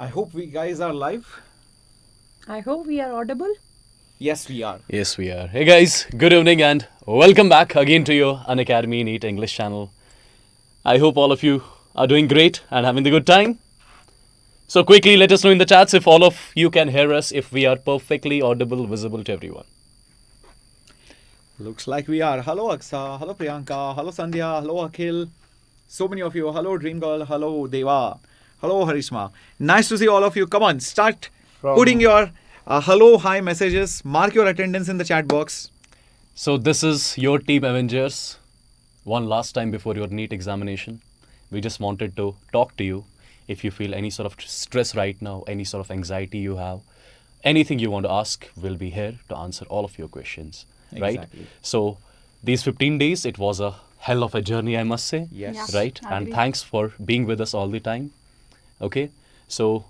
I hope we guys are live. I hope we are audible. Yes, we are. Yes, we are. Hey guys, good evening and welcome back again to your Unacademy NEET English channel. I hope all of you are doing great and having the good time. So quickly let us know in the chats if all of you can hear us, if we are perfectly audible, visible to everyone. Looks like we are. Hello Aksa, hello Priyanka, hello Sandhya, hello Akhil. So many of you. Hello Dream Girl, hello Deva, hello Harishma. Nice to see all of you. Come on, start putting your hello, hi messages. Mark your attendance in the chat box. So this is your team Avengers. One last time before your NEET examination. We just wanted to talk to you. If you feel any sort of stress right now, any sort of anxiety you have, anything you want to ask, we'll be here to answer all of your questions. Right? Exactly. So these 15 days, it was a hell of a journey, I must say. Yes. Yeah. Right? And Agree. thanks for being with us all the time. Okay? So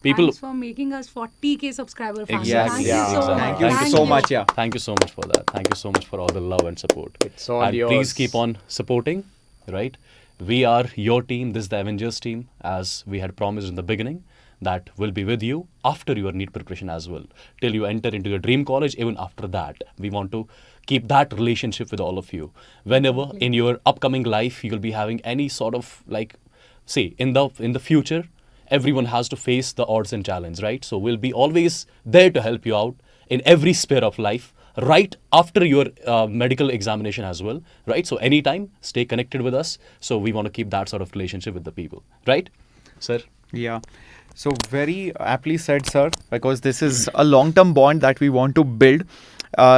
people... Thanks for making us 40k subscriber fans. Exactly. Thank Yeah. you so Exactly. much. Thank you so much. Yeah. Thank you so much for that. Thank you so much for all the love and support. It's all and yours. please keep on supporting, right? We are your team. This is the Avengers team, as we had promised in the beginning, that will be with you after your NEET preparation as well. Till you enter into your dream college, even after that. We want to keep that relationship with all of you. Whenever in your upcoming life, you'll be having any sort of say, in the future, everyone has to face the odds and challenge, right? So we'll be always there to help you out in every sphere of life, right after your medical examination as well, right? So anytime, stay connected with us. So we want to keep that sort of relationship with the people, right, sir? Yeah. So very aptly said, sir, because this is a long-term bond that we want to build.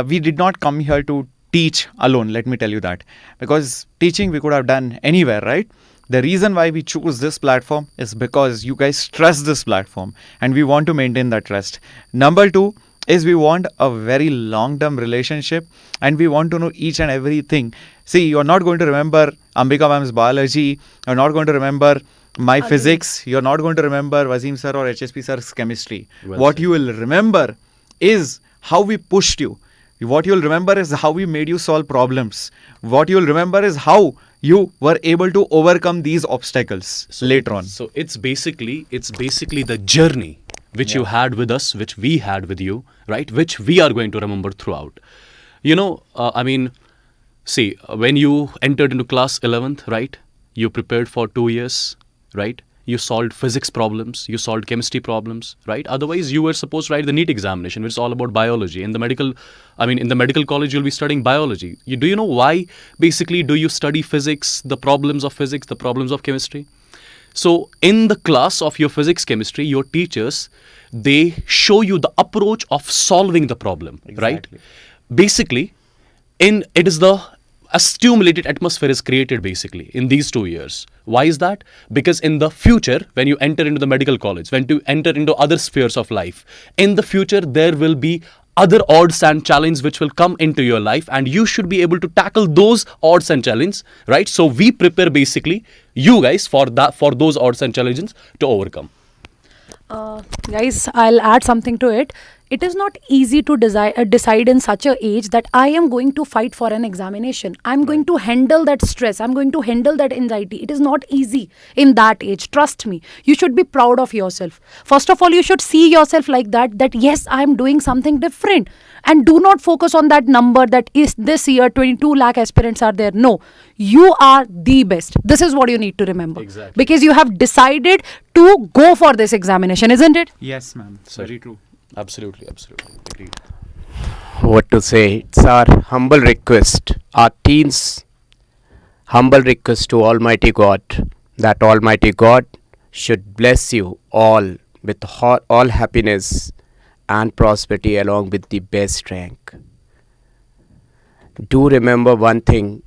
We did not come here to teach alone, let me tell you that. Because teaching we could have done anywhere, right? The reason why we choose this platform is because you guys trust this platform and we want to maintain that trust. Number two is we want a very long-term relationship and we want to know each and everything. See, you're not going to remember Ambika ma'am's biology, you're not going to remember my Agree. physics, you're not going to remember Wazim sir or HSP sir's chemistry. Well What said. you will remember is how we pushed you. What you'll remember is how we made you solve problems. What you'll remember is how you were able to overcome these obstacles later on. So it's basically the journey which you had with us, which we had with you, right? Which we are going to remember throughout. You know, see, when you entered into class 11th, right? You prepared for 2 years, right? You solved physics problems, you solved chemistry problems, right? Otherwise, you were supposed to write the NEET examination, which is all about biology. In the medical college, you'll be studying biology. Do you know why, basically, do you study physics, the problems of physics, the problems of chemistry? So, in the class of your physics, chemistry, your teachers, they show you the approach of solving the problem, right? Basically, it is a stimulated atmosphere is created basically in these 2 years. Why is that? Because in the future, when you enter into the medical college, when you enter into other spheres of life, in the future, there will be other odds and challenges which will come into your life and you should be able to tackle those odds and challenges, right? So we prepare basically you guys for those odds and challenges to overcome. Guys, I'll add something to it. It is not easy to decide in such a age that I am going to fight for an examination. I'm going to handle that stress. I'm going to handle that anxiety. It is not easy in that age. Trust me. You should be proud of yourself. First of all, you should see yourself like that yes, I'm doing something different. And do not focus on that number that is this year 22 lakh aspirants are there. No, you are the best. This is what you need to remember. Exactly. Because you have decided to go for this examination, isn't it? Yes, ma'am. Sir. Very true. Absolutely. Agreed. What to say? It's our humble request, our team's humble request to Almighty God, that Almighty God should bless you all with all happiness and prosperity along with the best rank. Do remember one thing,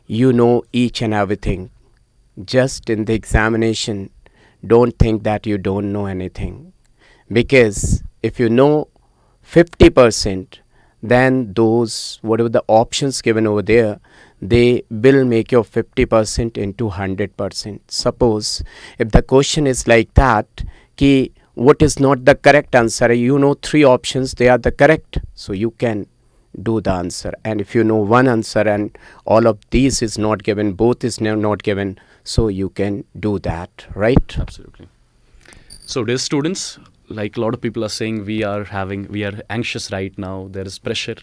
you know each and everything. Just in the examination, don't think that you don't know anything. Because if you know 50%, then those, whatever the options given over there, they will make your 50% into 100%. Suppose if the question is like that, ki what is not the correct answer, you know 3 options, they are the correct, so you can do the answer. And if you know one answer and all of these is not given, both is not given, so you can do that, right? Absolutely. So, dear students, like a lot of people are saying, we are anxious right now. There is pressure.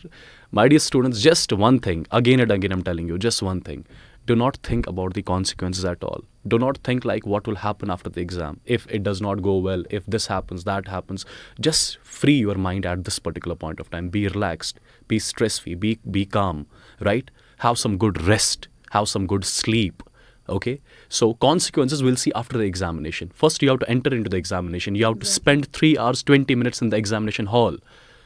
My dear students, just one thing. Again and again, I'm telling you, just one thing. Do not think about the consequences at all. Do not think like what will happen after the exam. If it does not go well, if this happens, that happens. Just free your mind at this particular point of time. Be relaxed. Be stress-free. Be calm. Right? Have some good rest. Have some good sleep. Okay, so consequences we'll see after the examination. First, you have to enter into the examination. You have to spend 3 hours, 20 minutes in the examination hall.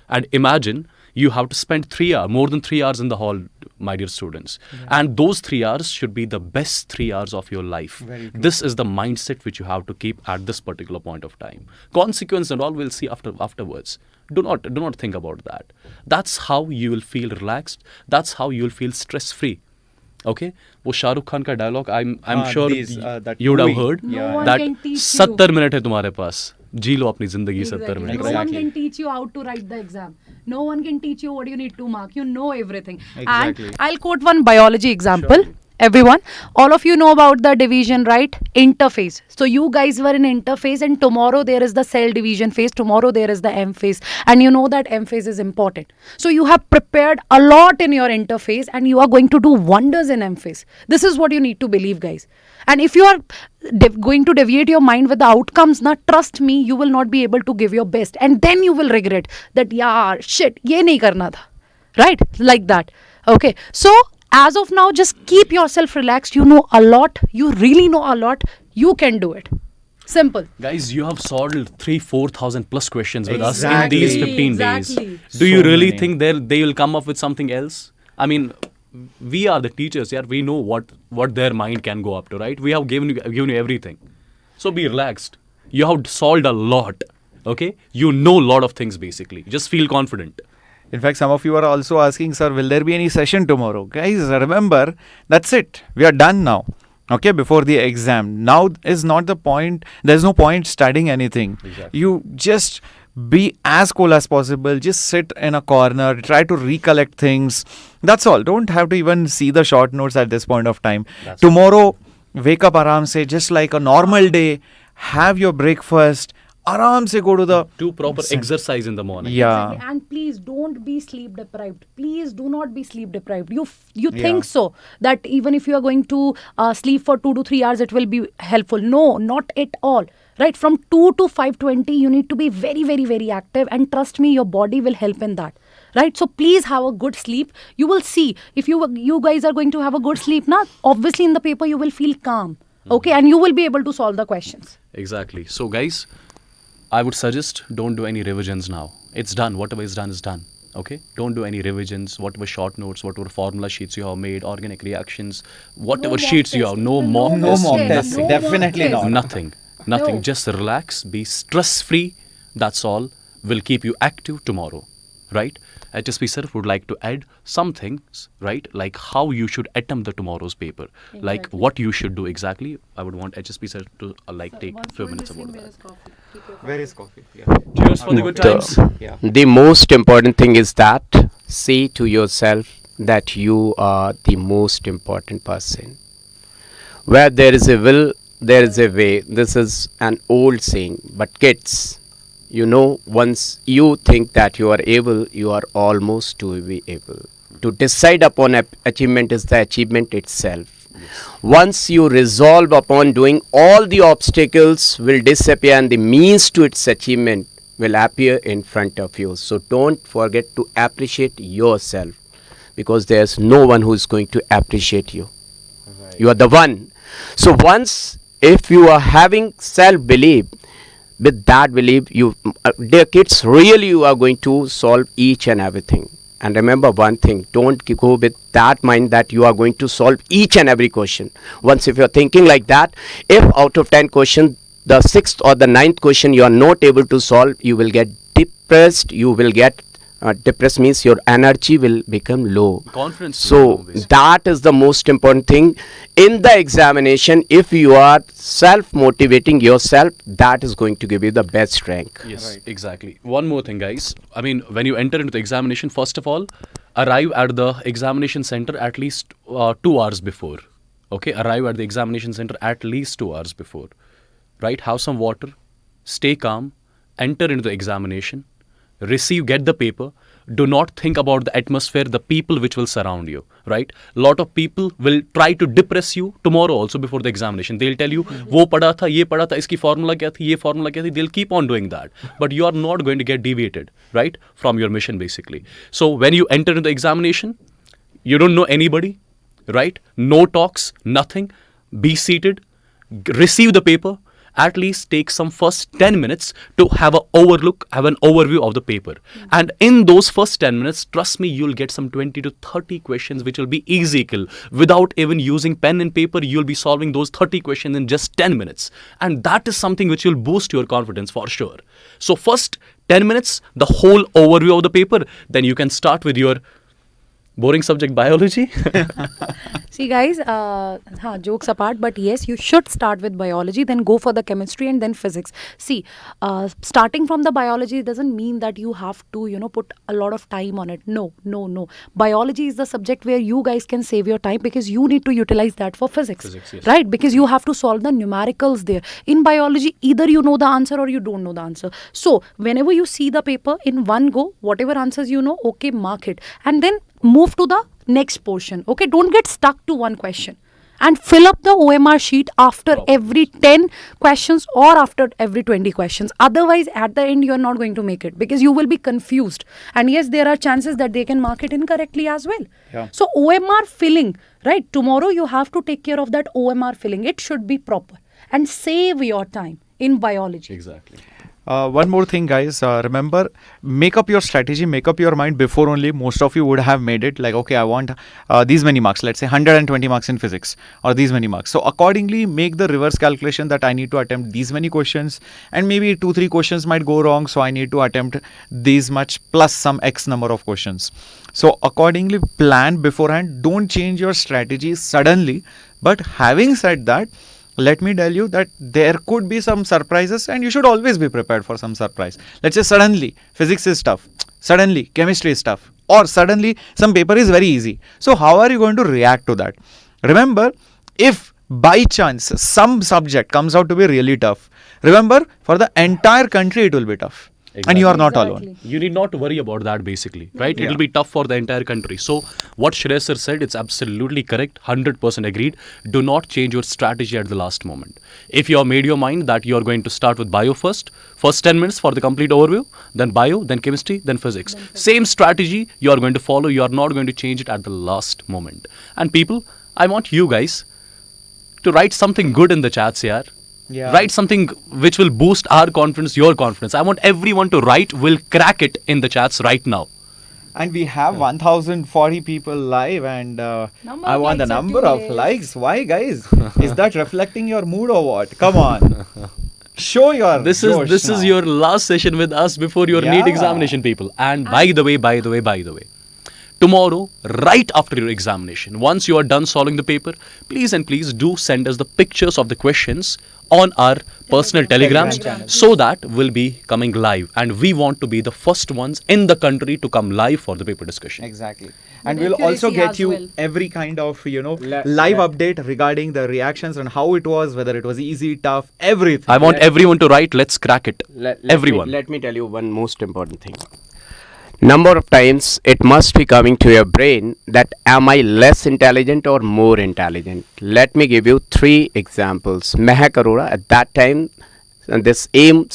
And imagine you have to spend 3 hours, more than 3 hours in the hall, my dear students. And those 3 hours should be the best 3 hours of your life. This is the mindset which you have to keep at this particular point of time. Consequence and all we'll see afterwards. Do not think about that. That's how you will feel relaxed. That's how you will feel stress-free. Okay, वो शाहरुख खान का dialogue I'm sure that you would have movie. heard No one that can teach you. 70 minute है तुम्हारे पास, जी लो अपनी जिंदगी 70 minute. No one can teach you how to write the exam. No one can teach you what you need to mark. You know everything. Exactly. And I'll quote one biology example. Everyone, all of you know about the division, right? Interphase. So you guys were in interphase, and tomorrow there is the cell division phase. Tomorrow there is the M phase, and you know that M phase is important. So you have prepared a lot in your interphase, and you are going to do wonders in M phase. This is what you need to believe, guys. And if you are going to deviate your mind with the outcomes, na, trust me, you will not be able to give your best, and then you will regret that, yeah, shit, ye nahi karna tha, right? Like that. Okay, so as of now, just keep yourself relaxed. You know a lot. You really know a lot. You can do it. Simple. Guys, you have solved 3,000-4,000 plus questions with us in Exactly. these 15 Exactly. days. Do you So really many. think they will come up with something else? I mean, we are the teachers, yeah. We know what their mind can go up to, right? We have given you everything. So be relaxed. You have solved a lot. Okay? You know a lot of things basically. Just feel confident. In fact, some of you are also asking, sir, will there be any session tomorrow? Guys, remember, that's it. We are done now. Okay, before the exam. Now is not the point. There's no point studying anything. Exactly. You just be as cool as possible. Just sit in a corner. Try to recollect things. That's all. Don't have to even see the short notes at this point of time. That's Tomorrow, wake up aram se, just like a normal day. Have your breakfast. Aram se go to the... Do proper exercise in the morning. Yeah. Exactly. And please don't be sleep deprived. Please do not be sleep deprived. You Yeah. think so that even if you are going to sleep for 2 to 3 hours, it will be helpful. No, not at all. Right? From 2 to 5:20, you need to be very, very, very active. And trust me, your body will help in that. Right? So please have a good sleep. You will see if you guys are going to have a good sleep, na, obviously in the paper you will feel calm. Okay? And you will be able to solve the questions. Exactly. So guys, I would suggest don't do any revisions now. It's done. Whatever is done is done. Okay? Don't do any revisions. Whatever short notes, whatever formula sheets you have made, organic reactions, whatever mock sheets you test. have, no No mock mock tests, mock test. tests. No mock Definitely test. not. Nothing. Nothing. No. Just relax. Be stress-free. That's all. Will keep you active tomorrow. Right? HSP sir would like to add some things, right? Like how you should attempt the tomorrow's paper. Like Exactly. what you should do exactly. I would want HSP sir to take a few minutes about that. Where is coffee? Yeah. Cheers for the good times. Yeah. The most important thing is that say to yourself that you are the most important person. Where there is a will, there is a way. This is an old saying. But kids, you know, once you think that you are able, you are almost to be able. To decide upon achievement is the achievement itself. Once you resolve upon doing, all the obstacles will disappear and the means to its achievement will appear in front of you. So don't forget to appreciate yourself, because there's no one who is going to appreciate you. You are the one. So once if you are having self-belief, with that belief, you dear kids, really you are going to solve each and everything. And remember one thing, don't go with that mind that you are going to solve each and every question. Once if you are thinking like that, if out of 10 questions, the 6th or the 9th question you are not able to solve, you will get depressed, you will get depressed means your energy will become low. Confidence. So that is the most important thing in the examination. If you are self-motivating yourself, that is going to give you the best rank. Yes, exactly. One more thing, guys. I mean, when you enter into the examination, first of all, arrive at the examination center at least 2 hours before. Okay, arrive at the examination center at least 2 hours before. Right? Have some water, stay calm, enter into the examination, get the paper. Do not think about the atmosphere, the people which will surround you, right? Lot of people will try to depress you tomorrow also before the examination. They'll tell you, wo pada tha, ye pada tha, iski formula kya thi, ye formula kya thi. They'll keep on doing that. But you are not going to get deviated, right, from your mission basically. So when you enter into the examination, you don't know anybody, right? No talks, nothing. Be seated, receive the paper. At least take some first 10 minutes to have an overview of the paper. And in those first 10 minutes, trust me, you'll get some 20 to 30 questions which will be easy. Without even using pen and paper, you'll be solving those 30 questions in just 10 minutes. And that is something which will boost your confidence for sure. So first 10 minutes, the whole overview of the paper. Then you can start with your boring subject, biology. See guys, jokes apart, but yes, you should start with biology, then go for the chemistry and then physics. See, starting from the biology doesn't mean that you have to, put a lot of time on it. No. Biology is the subject where you guys can save your time because you need to utilize that for physics Yes. right? Because you have to solve the numericals there. In biology, either you know the answer or you don't know the answer. So whenever you see the paper in one go, whatever answers you know, okay, mark it. And then move to the next portion. Okay, don't get stuck to one question. And fill up the OMR sheet after every 10 questions or after every 20 questions. Otherwise, at the end, you're not going to make it because you will be confused. And yes, there are chances that they can mark it incorrectly as well. Yeah. So OMR filling, right? Tomorrow, you have to take care of that OMR filling. It should be proper. And save your time in biology. Exactly. One more thing, guys. Remember, make up your strategy, make up your mind before only. Most of you would have made it like, okay, I want these many marks. Let's say 120 marks in physics or these many marks. So accordingly, make the reverse calculation that I need to attempt these many questions and maybe 2-3 questions might go wrong. So I need to attempt these much plus some X number of questions. So accordingly, plan beforehand. Don't change your strategy suddenly. But having said that, let me tell you that there could be some surprises and you should always be prepared for some surprise. Let's say suddenly physics is tough, suddenly chemistry is tough, or suddenly some paper is very easy. So how are you going to react to that? Remember, if by chance some subject comes out to be really tough, remember, for the entire country it will be tough. And you are not alone. You need not worry about that basically, right? Yeah. It will be tough for the entire country. So what Shreyas sir said, it's absolutely correct, 100% agreed. Do not change your strategy at the last moment. If you have made your mind that you are going to start with bio first 10 minutes for the complete overview, then bio, then chemistry, then physics. Same strategy you are going to follow. You are not going to change it at the last moment. And people, I want you guys to write something good in the chats here. Yeah. Write something which will boost our confidence, your confidence. I want everyone to write, will crack it in the chats right now. And we have 1040 people live and Number I of want the likes are number too of less. likes. Why, guys? Is that reflecting your mood or what? Come on. Show your This josh is now. your last session with us before your Yeah. NEET examination, people. And by the way, tomorrow, right after your examination, once you are done solving the paper, please do send us the pictures of the questions on our personal telegrams channel. so that we'll be coming live. And we want to be the first ones in the country to come live for the paper discussion. Exactly. And With we'll also accuracy get as you well. every kind of, Let- live let- update regarding the reactions and how it was, whether it was easy, tough, everything. I want everyone to write, let's crack it. Everyone. Let me tell you one most important thing. Number of times it must be coming to your brain that am I less intelligent or more intelligent? Let me give you 3 examples. Mehak Arora at that time, this AIM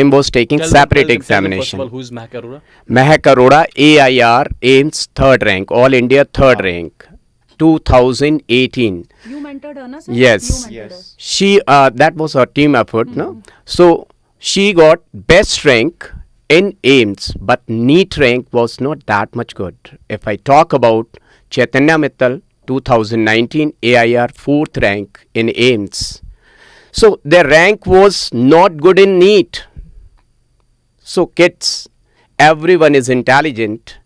was taking separate examination. First of all, who's Mehak Arora? Mehak Arora, AIR, AIMS 3rd rank, All India 3rd rank, 2018. You mentored her, na, sir? Yes. You mentored her. She that was her team effort, no? So she got best rank in AIMS, but NEET rank was not that much good. If I talk about Chaitanya Mittal, 2019 AIR 4th rank in AIMS. So their rank was not good in NEET. So kids, everyone is intelligent,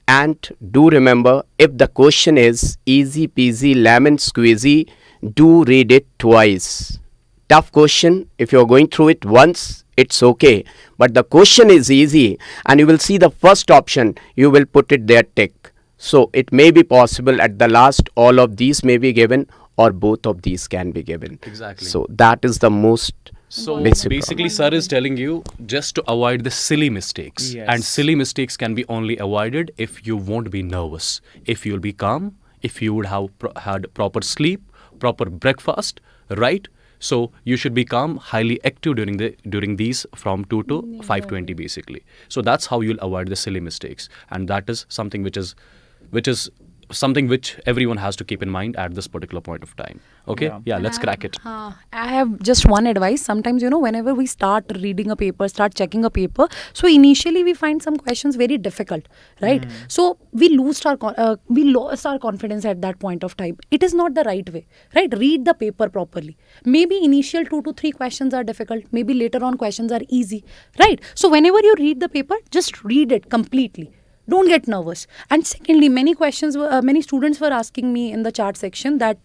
and do remember, if the question is easy peasy lemon squeezy, do read it twice. Tough question, if you're going through it once, it's okay. But the question is easy and you will see the first option, you will put it there tick. So it may be possible at the last all of these may be given or both of these can be given. Exactly. So that is the most So Basic basically, sir is telling you just to avoid the silly mistakes. Yes. And silly mistakes can be only avoided if you won't be nervous, if you'll be calm, if you would have had proper sleep, proper breakfast, right? So you should be calm, highly active during these from 2 to 5:20 basically. So that's how you'll avoid the silly mistakes, and that is something which is something which everyone has to keep in mind at this particular point of time. Okay, yeah, let's crack it. I have just one advice. Sometimes, whenever we start reading a paper, start checking a paper, so initially we find some questions very difficult, right? So we lost our confidence at that point of time. It is not the right way, right? Read the paper properly. Maybe initial 2 to 3 questions are difficult. Maybe later on questions are easy, right? So whenever you read the paper, just read it completely. Don't get nervous. And secondly, many students were asking me in the chat section that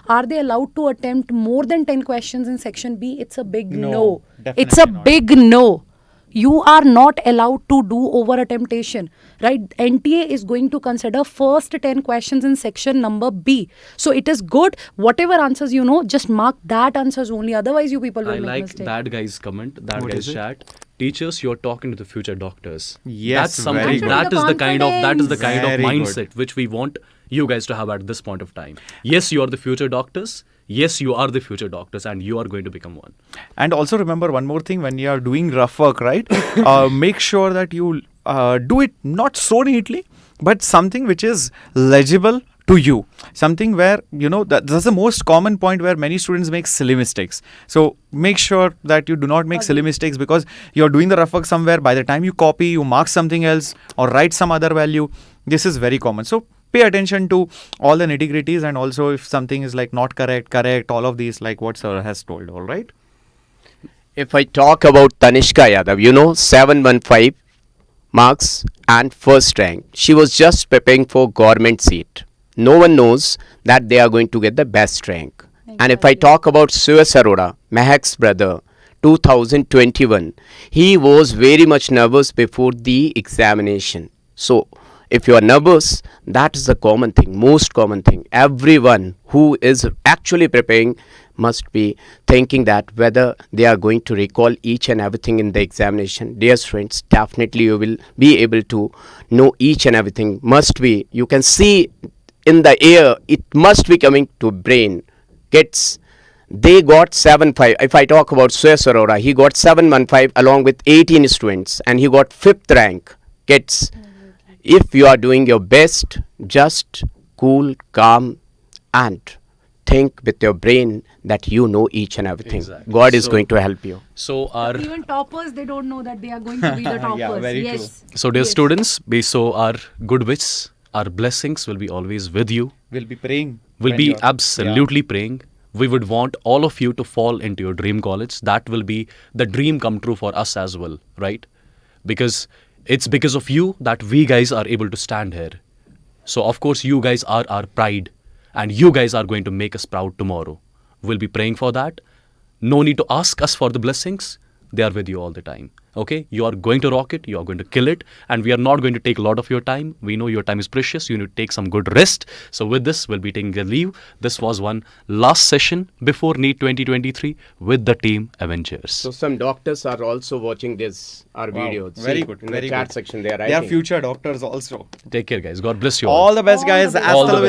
are they allowed to attempt more than 10 questions in section B? It's a big no. It's a definitely not. big no. You are not allowed to do over attemptation, right? NTA is going to consider first 10 questions in section number B. So it is good. Whatever answers you know, just mark that answers only. Otherwise, you people will I make like mistakes. that guy's comment, that What guy's is it? chat. Teachers, you're talking to the future doctors. Yes, That's something. very good. That is the kind of Very good. mindset which we want you guys to have at this point of time. Yes, you are the future doctors. Yes, you are the future doctors, and you are going to become one. And also remember one more thing, when you are doing rough work, right? Make sure that you do it not so neatly, but something which is legible to you. Something where, that's the most common point where many students make silly mistakes. So make sure that you do not make silly mistakes, because you're doing the rough work somewhere. By the time you copy, you mark something else or write some other value. This is very common. So pay attention to all the nitty-gritties, and also if something is like not correct, all of these, like what sir has told, all right? If I talk about Tanishka Yadav, 715 marks and first rank. She was just preparing for government seat. No one knows that they are going to get the best rank. And if I talk about Suyash Arora, Mehak's brother, 2021, he was very much nervous before the examination. So if you are nervous, that is the common thing, most common thing. Everyone who is actually preparing must be thinking that whether they are going to recall each and everything in the examination. Dear friends, definitely you will be able to know each and everything. Must be, you can see in the air, it must be coming to brain. Kids, they got 7.5. If I talk about Suyash Arora, he got 7.15 along with 18 students, and he got 5th rank. Kids, if you are doing your best, just cool, calm, and think with your brain that you know each and everything. Exactly. God is So- going to help you. So our Even toppers, they don't know that they are going to be the toppers. very yes. so dear Yes. students, so our good wishes, our blessings will be always with you. We'll be praying. Will when be you're- absolutely praying. We would want all of you to fall into your dream college. That will be the dream come true for us as well, right? Because it's because of you that we guys are able to stand here. So of course you guys are our pride, and you guys are going to make us proud tomorrow. We'll be praying for that. No need to ask us for the blessings. They are with you all the time. Okay, you are going to rock it, you are going to kill it, and we are not going to take a lot of your time. We know your time is precious, you need to take some good rest. So with this, we'll be taking a leave. This was one last session before NEET 2023 with the team Avengers. So some doctors are also watching our Wow, videos. very See, good, in very the chat good. section they are They are writing. future doctors also. Take care, guys. God bless you All the best, guys. best. Hasta All the luego.